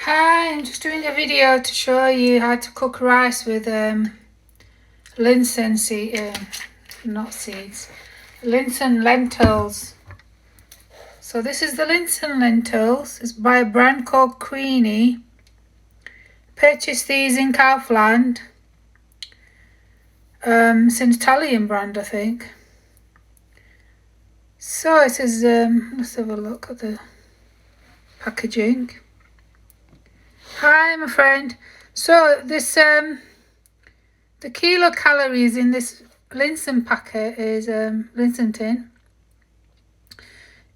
Hi, I'm just doing a video to show you how to cook rice with Linsen Linsen lentils. So this is the Linsen lentils. It's by a brand called Queenie. Purchased these in Kaufland. It's an Italian brand, I think. So it says, let's have a look at the packaging. Hi, my friend. So this the kilocalories in this Linsen packet is Linsen tin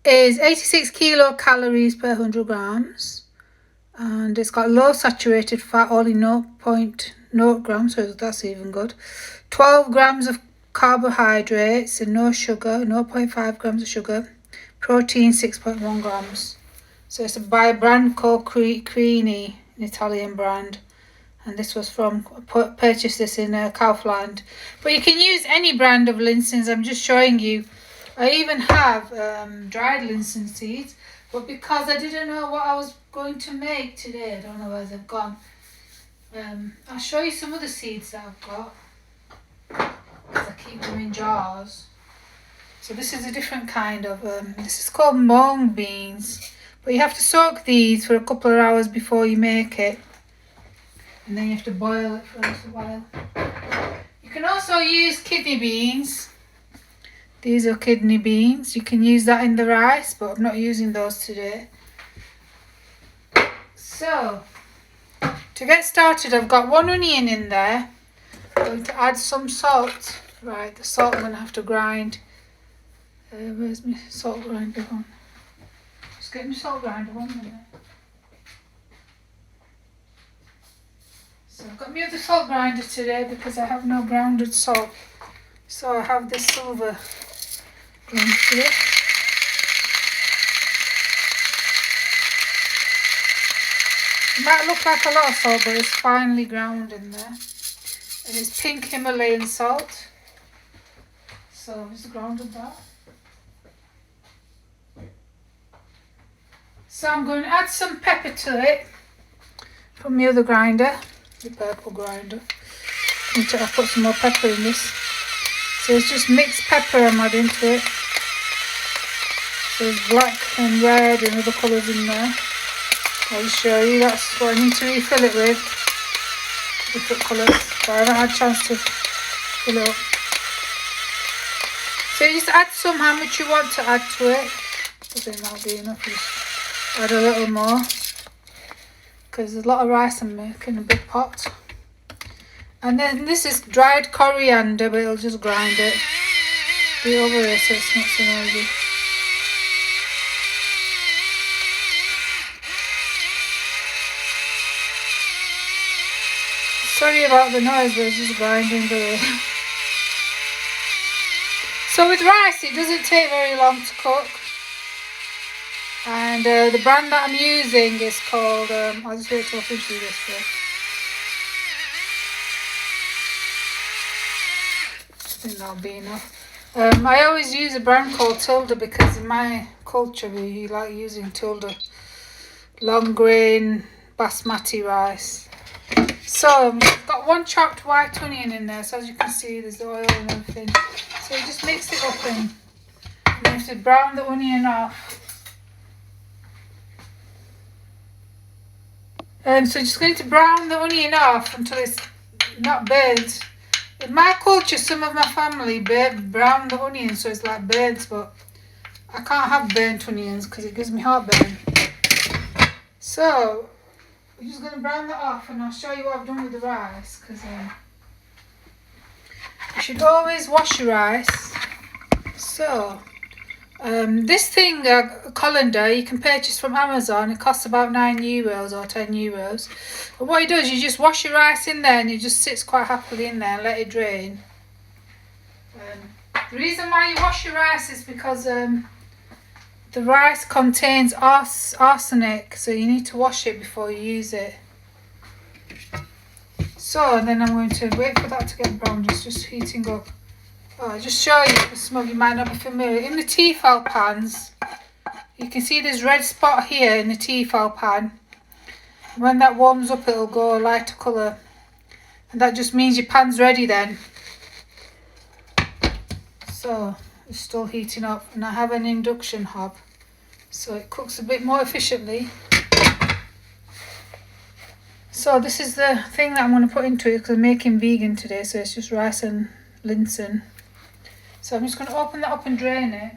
is 86 kilocalories per 100 grams, and it's got low saturated fat, only 0.0 grams, so that's even good. 12 grams of carbohydrates and no sugar, 0.5 grams of sugar. Protein 6.1 grams. So it's by a brand called Queenie, an Italian brand, and this was from purchased this in Kaufland. But you can use any brand of Linsens. I'm just showing you. I even have dried Linsen seeds, but because I didn't know what I was going to make today, I don't know where they've gone. I'll show you some of the seeds that I've got, because I keep them in jars. So this is a different kind of this is called Mung Beans. But you have to soak these for a couple of hours before you make it. And then you have to boil it for a little while. You can also use kidney beans. These are kidney beans. You can use that in the rice, but I'm not using those today. So, to get started, I've got 1 onion in there. I'm going to add some salt. Right, the salt I'm going to have to grind. Where's my salt grinder on? Get my salt grinder 1 minute. So I've got my other salt grinder today because I have no grounded salt. So I have this silver grinder here. It might look like a lot of salt, but it's finely ground in there. And it's pink Himalayan salt. So I've just grounded that. So I'm going to add some pepper to it from the other grinder, the purple grinder. I'll put some more pepper in this. So it's just mixed pepper I'm adding to it. So there's black and red and other colours in there. I'll just show you, that's what I need to refill it with. Different colours, but I haven't had a chance to fill it up. So you just add some how much you want to add to it. I think that'll be enough. Add a little more because there's a lot of rice I'm making, a big pot. And then this is dried coriander, but it'll just grind it. Be over here so it's not so noisy. Sorry about the noise, but it's just grinding the. So with rice, it doesn't take very long to cook. And the brand that I'm using is called, I'll just wait till I finish this first. I think that'll be enough. I always use a brand called Tilda because in my culture we like using Tilda long grain basmati rice. So I've got 1 chopped white onion in there, so as you can see there's oil and everything. So you just mix it up and you have to brown the onion off. So just going to brown the onion off until it's not burnt. In my culture, some of my family brown the onion so it's like burnt, but I can't have burnt onions because it gives me heartburn. So we're just going to brown that off, and I'll show you what I've done with the rice, because you should always wash your rice. So this thing, a colander, you can purchase from Amazon. It costs about €9 or €10. But what it does, you just wash your rice in there and it just sits quite happily in there and let it drain. The reason why you wash your rice is because the rice contains arsenic, so you need to wash it before you use it. So then I'm going to wait for that to get brown. It's just heating up. I'll just show you, because some of you might not be familiar. In the Tefal pans, you can see this red spot here in the Tefal pan. when that warms up it'll go a lighter colour, and that just means your pan's ready then. So it's still heating up, and I have an induction hob so it cooks a bit more efficiently. So this is the thing that I'm going to put into it because I'm making vegan today, so it's just rice and Linsen. So I'm just going to open that up and drain it.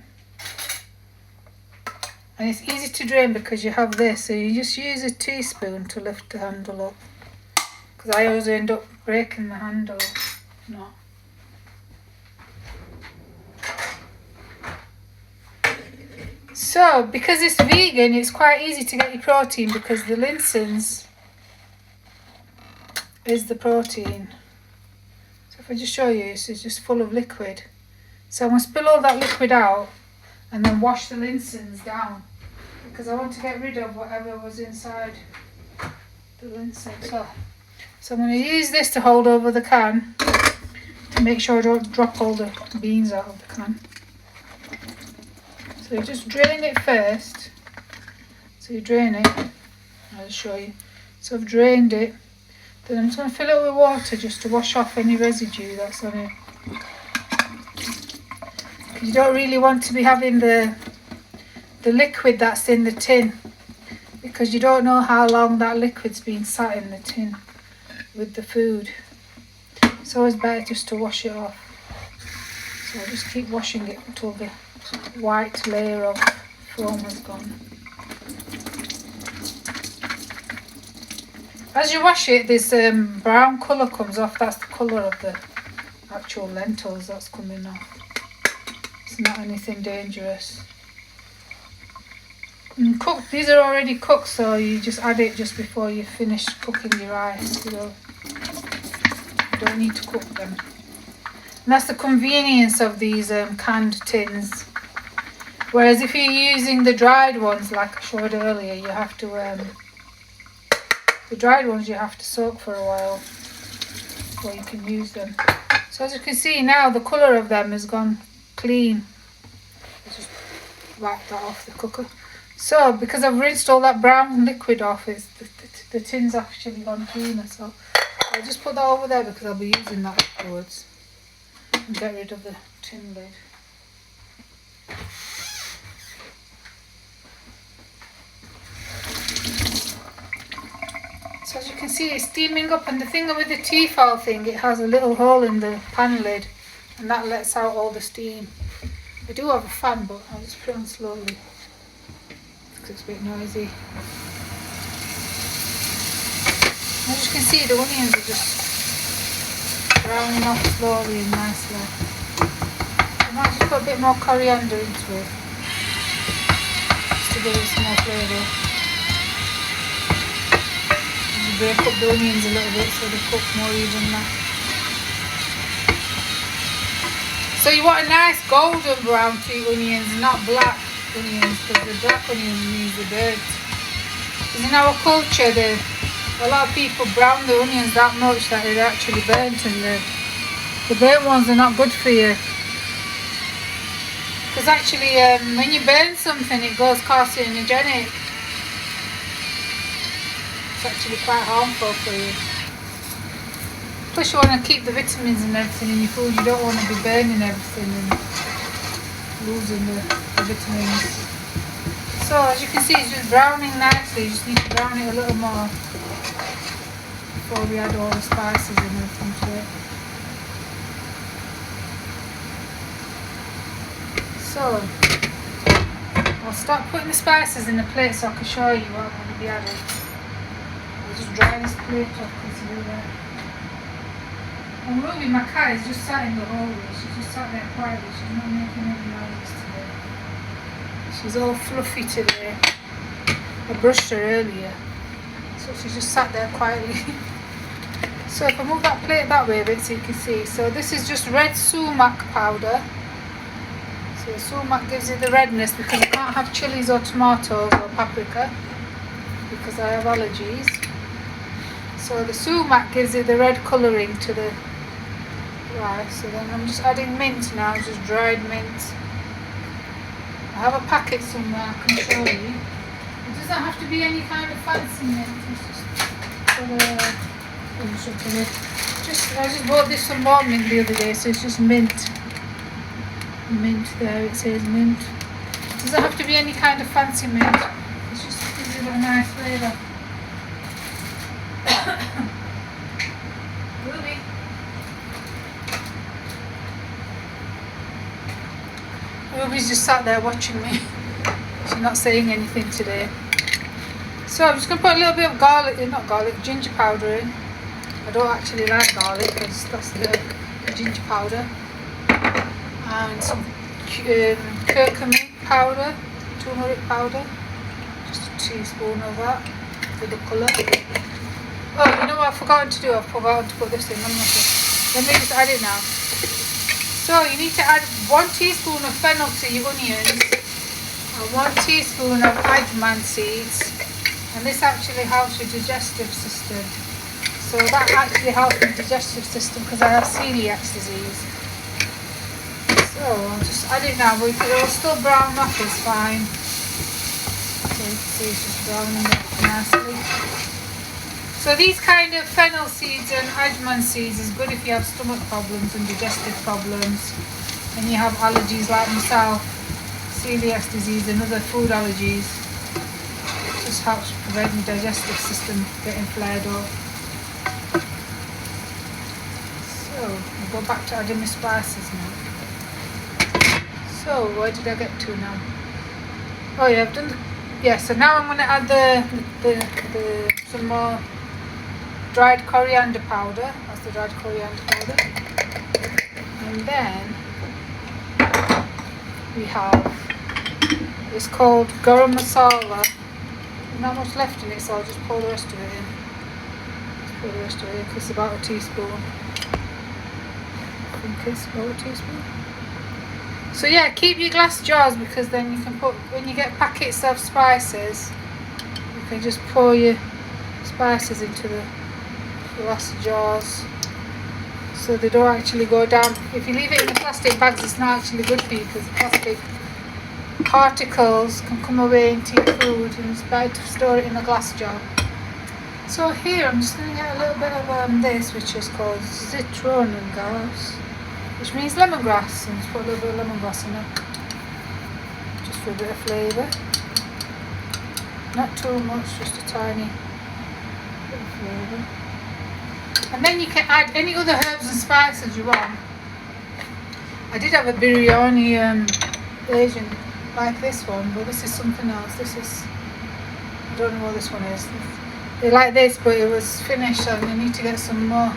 And it's easy to drain because you have this, so you just use a teaspoon to lift the handle up. Because I always end up breaking the handle. No. So because it's vegan, it's quite easy to get your protein because the Linsens is the protein. So if I just show you, it's just full of liquid. So I'm going to spill all that liquid out and then wash the Linsens down because I want to get rid of whatever was inside the Linsen. So I'm going to use this to hold over the can to make sure I don't drop all the beans out of the can. So you just drain it first. So you drain it, I'll show you. So I've drained it. Then I'm just going to fill it with water just to wash off any residue that's on it. You don't really want to be having the liquid that's in the tin because you don't know how long that liquid's been sat in the tin with the food. It's always better just to wash it off. So I'll just keep washing it until the white layer of foam has gone. As you wash it, this brown colour comes off. That's the colour of the actual lentils that's coming off. It's not anything dangerous. And cooked, these are already cooked, so you just add it just before you finish cooking your rice. You don't need to cook them. And that's the convenience of these canned tins. Whereas if you're using the dried ones, like I showed earlier, you have to the dried ones you have to soak for a while before you can use them. So as you can see now, the colour of them has gone clean. I'll just wipe that off the cooker. So because I've rinsed all that brown liquid off, the tin's actually gone cleaner. So I'll just put that over there because I'll be using that afterwards. And get rid of the tin lid. So as you can see, it's steaming up, and the thing with the Tefal thing, it has a little hole in the pan lid and that lets out all the steam. I do have a fan, but I'll just put it on slowly because it's a bit noisy. As you can see, the onions are just browning off slowly and nicely. I might just put a bit more coriander into it just to give it some more flavour. And break up the onions a little bit so they cook more evenly. So you want a nice golden brown to your onions, not black onions, because the black onion means the dirt. Because in our culture, a lot of people brown the onions that much that they're actually burnt, and the burnt ones are not good for you. Because actually when you burn something it goes carcinogenic. It's actually quite harmful for you. Plus you want to keep the vitamins and everything in your food. You don't want to be burning everything and losing the vitamins. So as you can see, it's just browning nicely. You just need to brown it a little more before we add all the spices and everything to it. So I'll start putting the spices in the plate so I can show you what I'm going to be adding. I'll just dry this plate off completely. And Ruby, my cat, is just sat in the hallway. She's just sat there quietly. She's not making any noises today. She's all fluffy today. I brushed her earlier, so she's just sat there quietly. So if I move that plate that way a bit so you can see. So this is just red sumac powder. So sumac gives it the redness because I can't have chilies or tomatoes or paprika because I have allergies. So the sumac gives it the red colouring to the rice. So then I'm just adding mint now, just dried mint. I have a packet somewhere I can show you. It doesn't have to be any kind of fancy mint. It's just I just bought this from more mint the other day, so it's just mint. Mint there, it says mint. It doesn't have to be any kind of fancy mint. It's just gives it a nice flavour. Ruby. Ruby's just sat there watching me. She's not saying anything today. So I'm just going to put a little bit of ginger powder in. I don't actually like garlic because that's the ginger powder. And some curcumin powder, turmeric powder. Just a teaspoon of that for the colour. Oh, you know what I've forgotten to do? I've forgotten to put this in. Let me just add it now. So you need to add 1 teaspoon of fennel to your onions and 1 teaspoon of ajman seeds. And this actually helps your digestive system. So that actually helps my digestive system because I have celiac disease. So I'll just add it now, but if it will still brown up, it's fine. So you can see it's just browning up nicely. So these kind of fennel seeds and ajman seeds is good if you have stomach problems and digestive problems, and you have allergies like myself, celiac disease and other food allergies. It just helps prevent your digestive system getting flared up. So I'll go back to adding my spices now. So where did I get to now? Oh yeah, I've done so now I'm going to add some more dried coriander powder. That's the dried coriander powder. And then we have, it's called Garam Masala. There's not much left in it, so I'll just pour the rest of it in. Just pour the rest of it in, it's about a teaspoon. I think it's about a teaspoon. So yeah, keep your glass jars because then you can put, when you get packets of spices, you can just pour your spices into the glass jars so they don't actually go down. If you leave it in the plastic bags, it's not actually good for you because the plastic particles can come away into your food, and it's better to store it in a glass jar. So here I'm just going to get a little bit of this, which is called citronengrass, which means lemongrass, and just put a little bit of lemongrass in it just for a bit of flavour. Not too much, just a tiny bit of flavour. And then you can add any other herbs and spices you want. I did have a biryani Asian like this one, but this is something else. This is, I don't know what this one is. They like this, but it was finished and I need to get some more.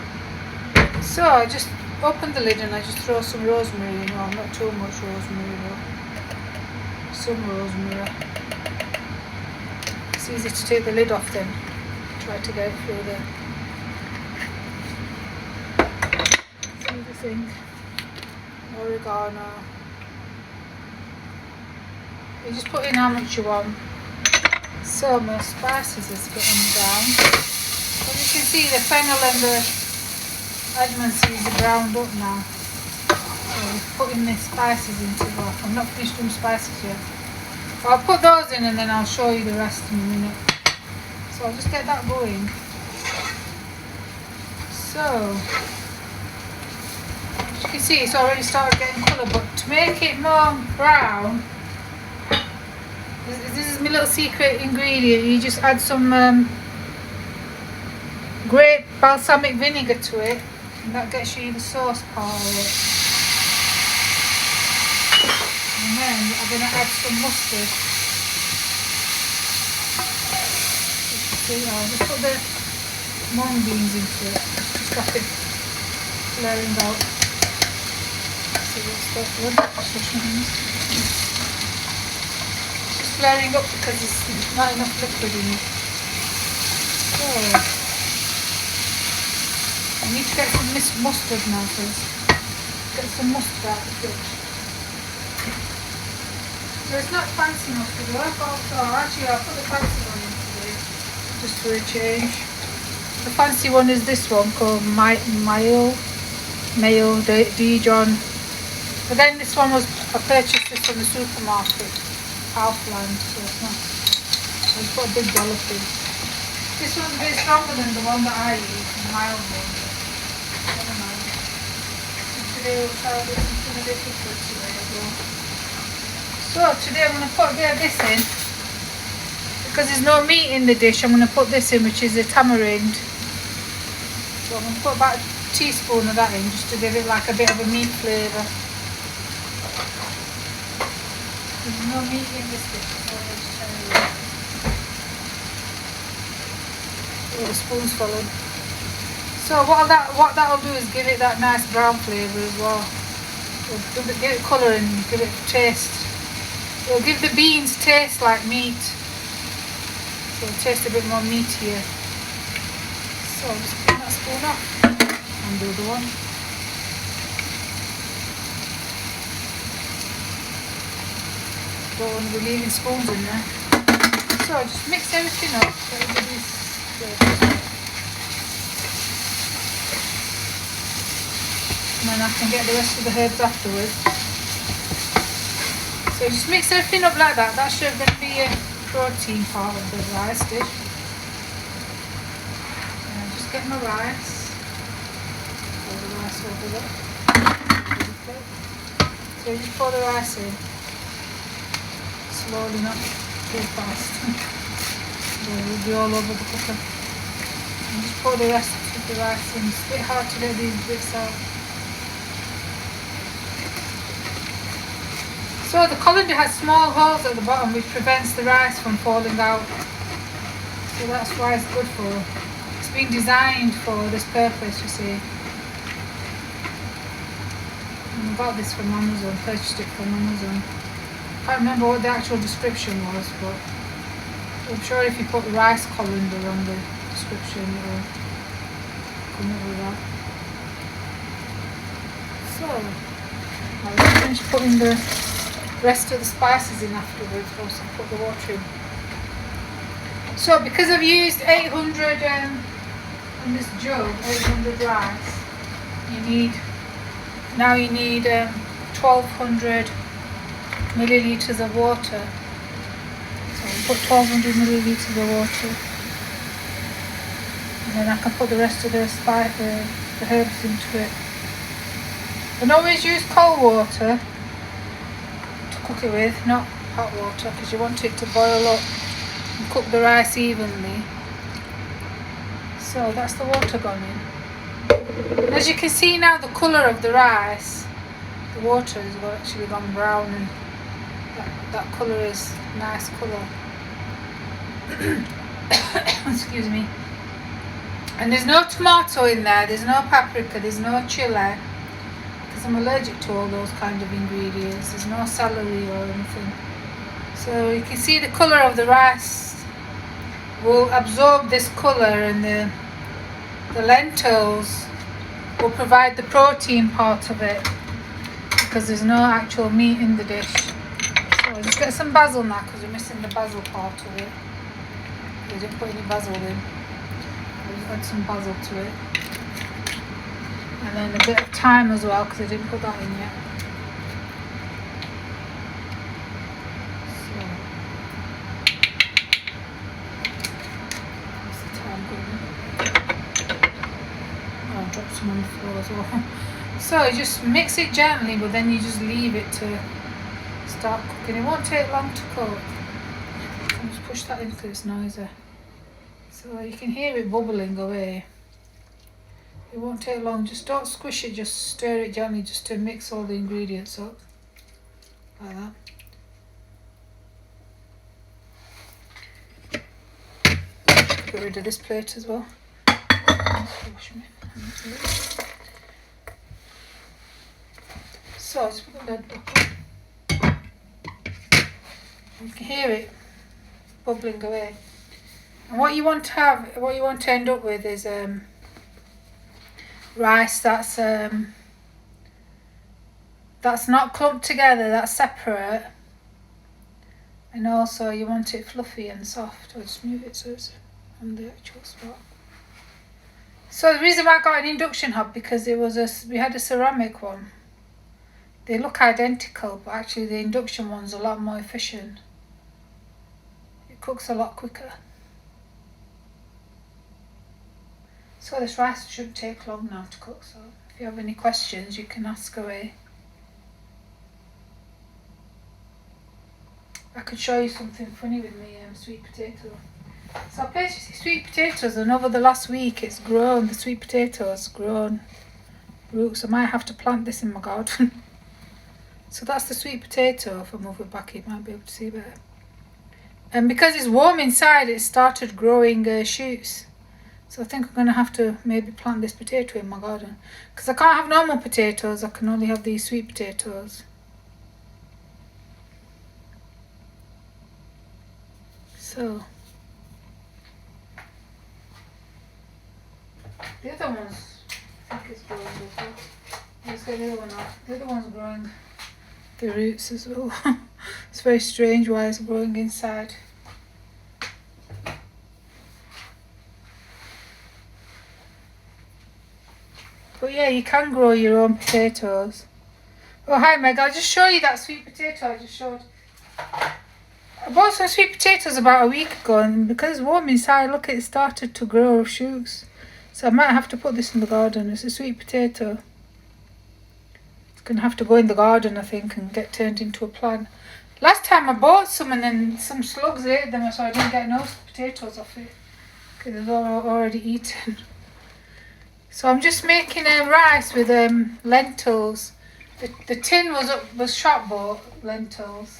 So I just open the lid and I just throw some rosemary in. Well, not too much rosemary, but some rosemary. It's easy to take the lid off then. Try to get it through there. Thing. Oregano. You just put in how much you want. So my spices is getting down. As you can see, the fennel and the ajman seeds are browned up now. So we're putting the spices into that. I'm not finished doing spices yet. But I'll put those in and then I'll show you the rest in a minute. So I'll just get that going. So as you can see, it's already started getting colour, but to make it more brown, this is my little secret ingredient. You just add some grape balsamic vinegar to it, and that gets you the sauce part of it. And then I'm going to add some mustard. I'll just put the mung beans into it, just stop it flaring out. It's just flaring up because there's not enough liquid in it. So I need to get some mustard now first. Get some mustard out of the fridge. So it's not fancy mustard, actually I'll put the fancy one in today, just for a change. The fancy one is this one called Mayo Dijon. But then this one was, I purchased this from the supermarket, Kaufland, so it's not I'll put a big dollop in. This one's a bit stronger than the one that I use, the mild one. Never mind. Today we'll try something a bit different today as well. So today I'm going to put a bit of this in. Because there's no meat in the dish, I'm going to put this in, which is a tamarind. So I'm going to put about a teaspoon of that in, just to give it like a bit of a meat flavour. There's no meat in this dish, so I'll just try it. Oh, the spoon's falling. So what that'll do is give it that nice brown flavour as well. It'll give it colour and give it taste. It'll give the beans taste like meat. So it'll taste a bit more meatier. So I'll just clean that spoon off and do the other one. Don't want to be leaving spoons in there. So I'll just mix everything up so everybody's good. And then I can get the rest of the herbs afterwards. So just mix everything up like that. That's going to be a protein part of the rice dish. And I'll just get my rice. Pour the rice over there. So you just pour the rice in. Slowly, not too fast. It'll be all over the cooker. And just pour the rest of the rice in. It's a bit hard to get these bits out. So the colander has small holes at the bottom which prevents the rice from falling out. So that's why it's good for. It's been designed for this purpose, you see. And I got this from Amazon, purchased it from Amazon. I can't remember what the actual description was, but I'm sure if you put rice colander on the description it will come up with that. So I'll finish putting the rest of the spices in afterwards once I put the water in. So because I've used 800 in this jug, 800 rice, you need 1200 millilitres of water. So I'll put 1200 millilitres of water, and then I can put the rest of the herbs into it. And always use cold water to cook it with, not hot water, because you want it to boil up and cook the rice evenly. So that's the water gone in. And as you can see now, the colour of the rice, the water has actually gone brown, and that colour is nice colour. Excuse me. And there's no tomato in there, there's no paprika, there's no chilli, because I'm allergic to all those kind of ingredients. There's no celery or anything. So you can see the colour of the rice will absorb this colour, and the lentils will provide the protein part of it, because there's no actual meat in the dish. So I'll just get some basil now, because we're missing the basil part of it. We didn't put any basil in. I'll just add some basil to it. And then a bit of thyme as well, because I didn't put that in yet. So, where's the thyme going? Oh, I dropped some on the floor as well. So you just mix it gently, but then you just leave it to start cooking. It won't take long to cook. I'll just push that in because it's noisy. So you can hear it bubbling away. It won't take long. Just don't squish it, just stir it gently, just to mix all the ingredients up. Like that. Get rid of this plate as well. So just put the lid back on. You can hear it bubbling away. And what you want to end up with is rice that's not clumped together, that's separate, and also you want it fluffy and soft. I'll just move it so it's on the actual spot. So the reason why I got an induction hob, because we had a ceramic one. They look identical, but actually the induction one's a lot more efficient. It cooks a lot quicker. So this rice shouldn't take long now to cook, so if you have any questions you can ask away. I could show you something funny with me sweet potato. So I purchased these sweet potatoes, and over the last week it's grown, the sweet potatoes grown roots. I might have to plant this in my garden. So that's the sweet potato. If I move it back you might be able to see better. And because it's warm inside, it started growing shoots. So I think I'm going to have to maybe plant this potato in my garden. Because I can't have normal potatoes, I can only have these sweet potatoes. So the other ones, I think it's growing as well. Let's get the other one off. The other one's growing the roots as well. It's very strange why it's growing inside. But yeah, you can grow your own potatoes. Oh hi Meg, I'll just show you that sweet potato I just showed. I bought some sweet potatoes about a week ago, and because it's warm inside, look, it started to grow shoots. So I might have to put this in the garden. It's a sweet potato. It's going to have to go in the garden, I think, and get turned into a plant. Last time I bought some and then some slugs ate them, so I didn't get no potatoes off it because it was already eaten. So I'm just making rice with lentils. The tin was shop bought lentils.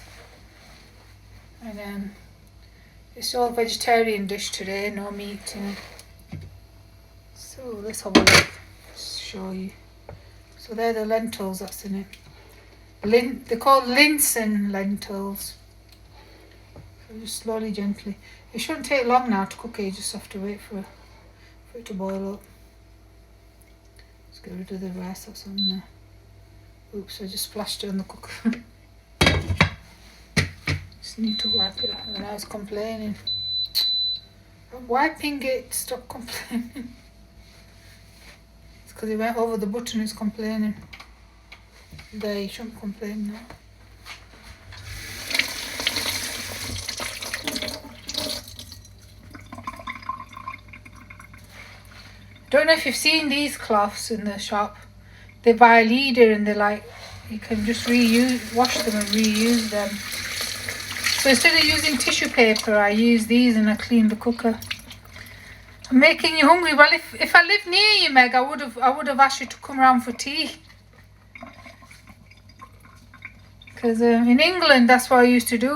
And it's all vegetarian dish today, no meat in it. So let's have a look, show you. So they're the lentils that's in it. They're called Linsen lentils. So just slowly, gently. It shouldn't take long now to cook it, you just have to wait for it to boil up. Let's get rid of the rice that's on there. Oops, I just splashed it on the cooker. Just need to wipe it off. And now it's complaining. I'm wiping it, stop complaining. It's because it went over the button, it's complaining. There, you shouldn't complain now. Don't know if you've seen these cloths in the shop. They buy a leader and they're like, you can just wash them and reuse them. So instead of using tissue paper, I use these and I clean the cooker. I'm making you hungry. Well, if I lived near you, Meg, I would have asked you to come around for tea. Because in England, that's what I used to do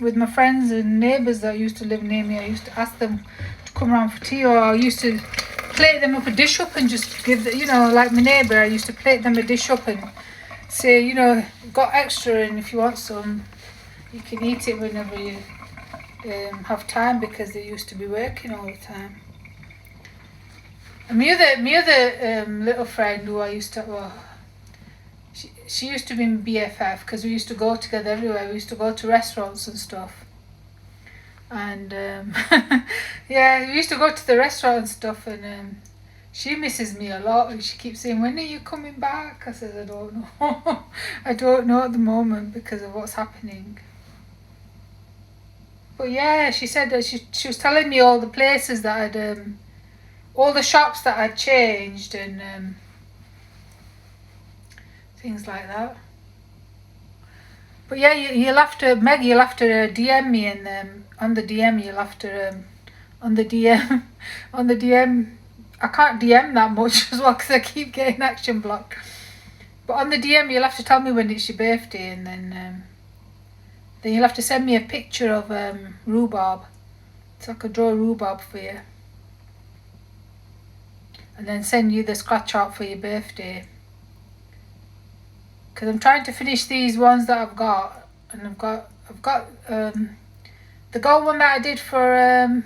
with my friends and neighbours that used to live near me. I used to ask them to come around for tea, or I used to plate them up a dish up and just give the, like my neighbour, I used to plate them a dish up and say, got extra, and if you want some, you can eat it whenever you have time, because they used to be working all the time. And my other little friend who I used to, she used to be in BFF because we used to go together everywhere. We used to go to restaurants and stuff. And yeah, we used to go to the restaurant and stuff, and she misses me a lot. And she keeps saying, when are you coming back? I said, I don't know. I don't know at the moment because of what's happening. But yeah, she said that she was telling me all the places that I'd, all the shops that I'd changed and things like that. But yeah, you'll have to, Meg, you'll have to DM me, and on the DM you'll have to, on the DM, I can't DM that much as well because I keep getting action blocked. But on the DM you'll have to tell me when it's your birthday, and then you'll have to send me a picture of rhubarb, so I could draw rhubarb for you. And then send you the scratch art for your birthday. Because I'm trying to finish these ones that I've got, and I've got the gold one that I did for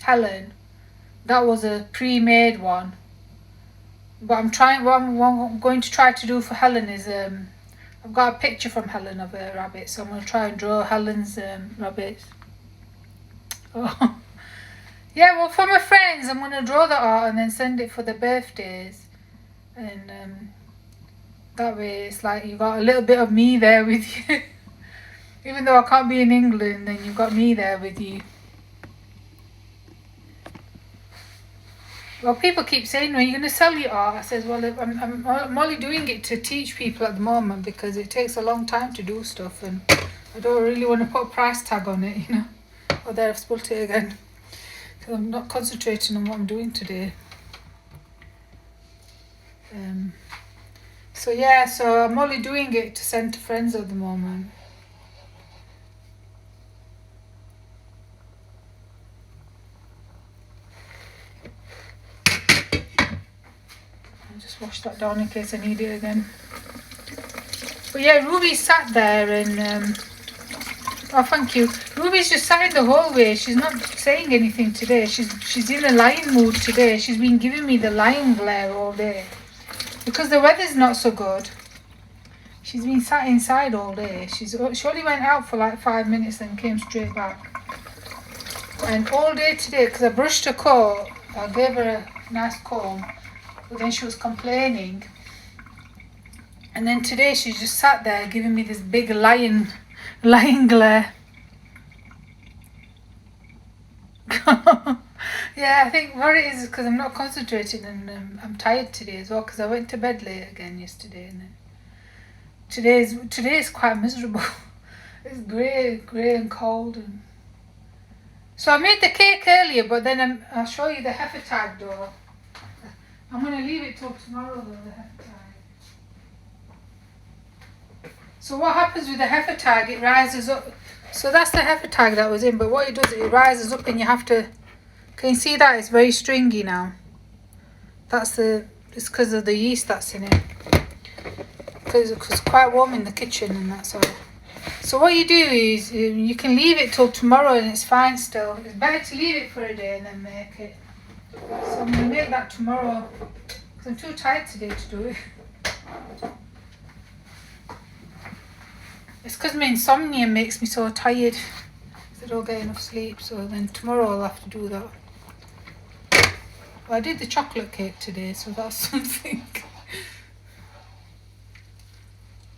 Helen. That was a pre-made one. But what I'm going to try to do for Helen is I've got a picture from Helen of a rabbit, so I'm going to try and draw Helen's rabbit. Oh. Yeah, well, for my friends, I'm going to draw that art and then send it for their birthdays. And that way it's like you got a little bit of me there with you. Even though I can't be in England, then you've got me there with you. Well, people keep saying, "Are you going to sell your art?" I says, "Well, I'm only doing it to teach people at the moment because it takes a long time to do stuff, and I don't really want to put a price tag on it, you know." Oh, there, I've spilled it again. Because I'm not concentrating on what I'm doing today. So yeah, so I'm only doing it to send to friends at the moment. I'll just wash that down in case I need it again. But yeah, Ruby sat there and oh, thank you. Ruby's just sat in the hallway. She's not saying anything today. She's in a lying mood today. She's been giving me the lying glare all day. Because the weather's not so good. She's been sat inside all day. She only went out for like 5 minutes and came straight back. And all day today, because I brushed her coat, I gave her a nice comb, but then she was complaining. And then today she just sat there giving me this big lying glare. Yeah, I think what it is because I'm not concentrating and I'm tired today as well because I went to bed late again yesterday, and then today is quite miserable. It's grey and cold, and so I made the cake earlier, but then I'll show you the heifer tag though. I'm going to leave it till tomorrow though, the heifer tag. So what happens with the heifer tag, it rises up. So that's the heifer tag that was in, but what it does, it rises up and you have to, can you see that? It's very stringy now. It's because of the yeast that's in it. Because it's quite warm in the kitchen and that's all. So what you do is, you can leave it till tomorrow and it's fine still. It's better to leave it for a day and then make it. So I'm going to make that tomorrow, because I'm too tired today to do it. It's because my insomnia makes me so tired. I don't get enough sleep, so then tomorrow I'll have to do that. Well, I did the chocolate cake today, so that's something.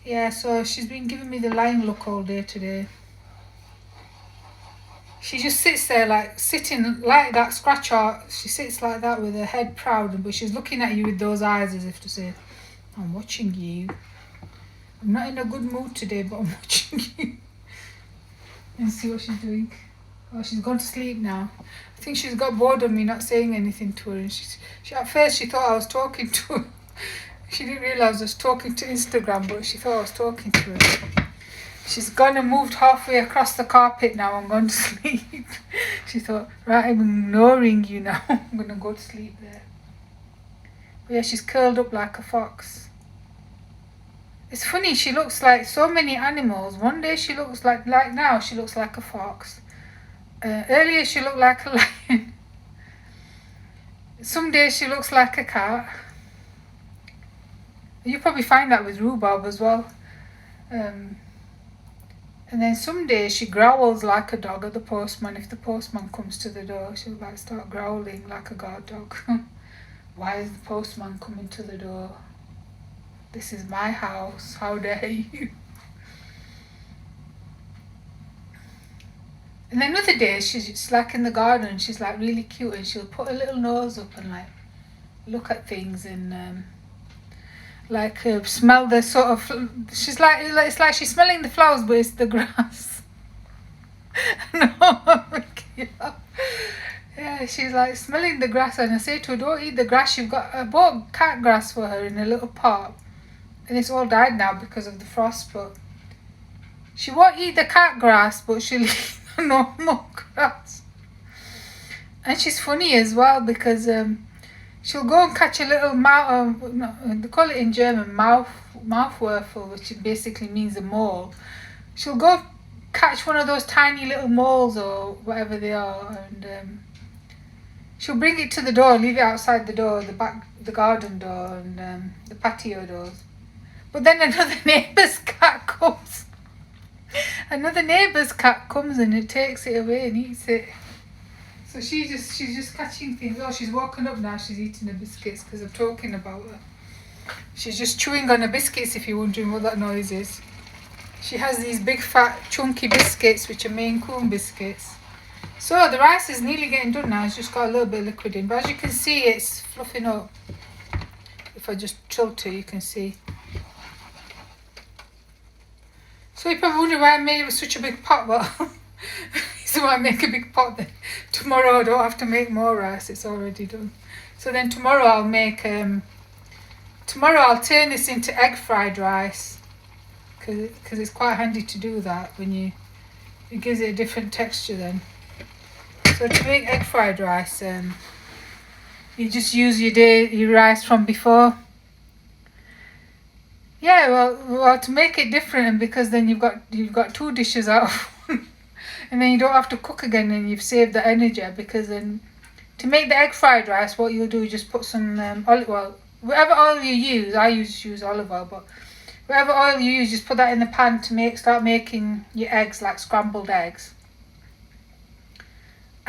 Yeah, so she's been giving me the lying look all day today. She just sits there like sitting like that, scratch art. She sits like that with her head proud, but she's looking at you with those eyes as if to say, "I'm watching you. I'm not in a good mood today, but I'm watching you." And see what she's doing. Oh, she's gone to sleep now. I think she's got bored of me not saying anything to her. And she at first she thought I was talking to her. She didn't realise I was talking to Instagram, but she thought I was talking to her. She's gone and moved halfway across the carpet now and gone to sleep. She thought, right, I'm ignoring you now. I'm going to go to sleep there. But yeah, she's curled up like a fox. It's funny, she looks like so many animals. One day she looks like now, she looks like a fox. Earlier she looked like a lion. Some days she looks like a cat. You probably find that with rhubarb as well. And then some days she growls like a dog at the postman. If the postman comes to the door, she'll like start growling like a guard dog. Why is the postman coming to the door? This is my house. How dare you? And then other days she's just like in the garden. She's like really cute, and she'll put her little nose up and like look at things and smell the sort of. She's like it's like she's smelling the flowers, but it's the grass. No, yeah, she's like smelling the grass, and I say to her, "Don't eat the grass. I bought cat grass for her in a little pot, and it's all died now because of the frost. But she won't eat the cat grass, but she'll eat the normal grass." And she's funny as well because she'll go and catch a little they call it in German Maulwurf, which basically means a mole. She'll go catch one of those tiny little moles or whatever they are, and she'll bring it to the door, leave it outside the door, the garden door, and the patio doors. But then another neighbour's cat comes. Another neighbour's cat comes and it takes it away and eats it. So she's just catching things. Oh, she's woken up now. She's eating her biscuits because I'm talking about her. She's just chewing on her biscuits, if you're wondering what that noise is. She has these big fat chunky biscuits, which are Maine Coon biscuits. So the rice is nearly getting done now. It's just got a little bit of liquid in, but as you can see, it's fluffing up. If I just tilt it, you can see. So you probably wonder why I made it with such a big pot. Well, so I make a big pot, then tomorrow I don't have to make more rice. It's already done. So then tomorrow I'll make tomorrow I'll turn this into egg fried rice, because it's quite handy to do that when it gives it a different texture then. So to make egg fried rice, you just use your rice from before. Yeah, well, to make it different, because then you've got two dishes out, and then you don't have to cook again, and you've saved the energy. Because then, to make the egg fried rice, what you'll do is just put some olive oil, whatever oil you use. I use olive oil, but whatever oil you use, just put that in the pan to start making your eggs like scrambled eggs.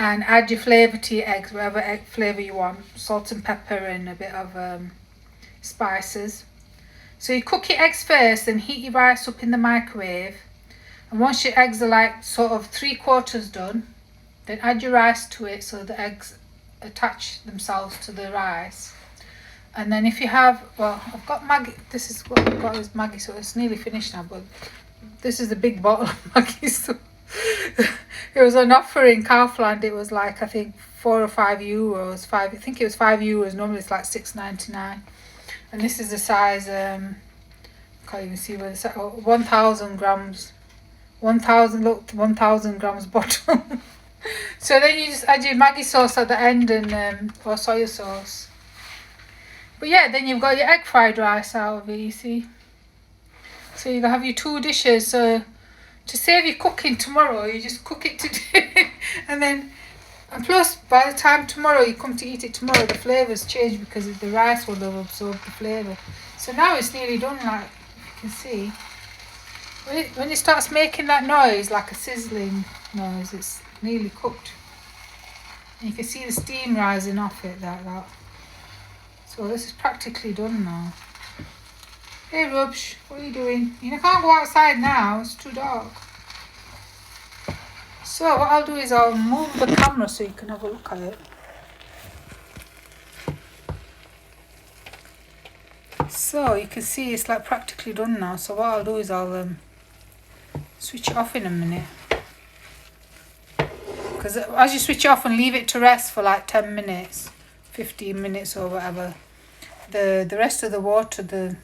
And add your flavour to your eggs, whatever egg flavour you want, salt and pepper and a bit of spices. So you cook your eggs first, then heat your rice up in the microwave. And once your eggs are like sort of 3/4 done, then add your rice to it so the eggs attach themselves to the rice. And then if you have, well, I've got Maggi, this is what I've got is Maggi, so it's nearly finished now, but this is the big bottle of Maggi, so it was an offer in Kaufland. It was like, I think, €4 or €5. I think it was €5. Normally it's like $6.99. And this is the size, can't even see where it's at, 1,000 grams. 1,000 grams bottle. So then you just add your Maggi sauce at the end, and or soy sauce. But yeah, then you've got your egg fried rice out of it, you see. So you have your two dishes. So to save you cooking tomorrow, you just cook it today. and plus, by the time tomorrow you come to eat it tomorrow, the flavours change, because the rice will have absorbed the flavour. So now it's nearly done, like you can see. When it starts making that noise, like a sizzling noise, it's nearly cooked. And you can see the steam rising off it like that. So this is practically done now. Hey Rubsh, what are you doing? You can't go outside now, it's too dark. So what I'll do is I'll move the camera so you can have a look at it. So you can see it's like practically done now. So what I'll do is I'll switch it off in a minute. Because as you switch it off and leave it to rest for like 10 minutes, 15 minutes or whatever, the rest of the water,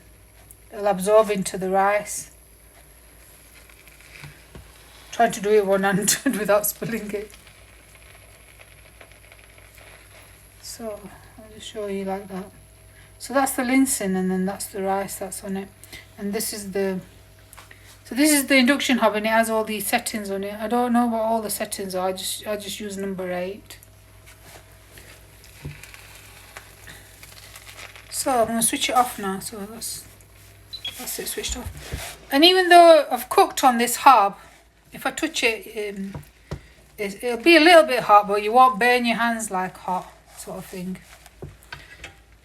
it'll absorb into the rice. Trying to do it one-handed without spilling it. So I'll just show you like that. So that's the Linsen, and then that's the rice that's on it. And this is the induction hob, and it has all these settings on it. I don't know what all the settings are. I just use number 8. So I'm gonna switch it off now. So that's it switched off. And even though I've cooked on this hob, if I touch it, it'll be a little bit hot, but you won't burn your hands like hot, sort of thing.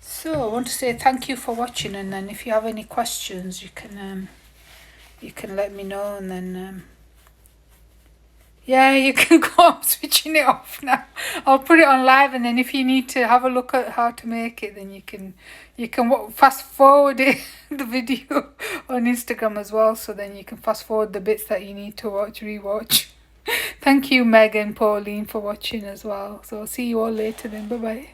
So I want to say thank you for watching, and then if you have any questions, you can let me know, and then yeah, you can go. I'm switching it off now. I'll put it on live, and then if you need to have a look at how to make it, then you can fast forward it, the video on Instagram as well, so then you can fast forward the bits that you need to rewatch. Thank you, Meg and Pauline, for watching as well. So I'll see you all later then. Bye bye.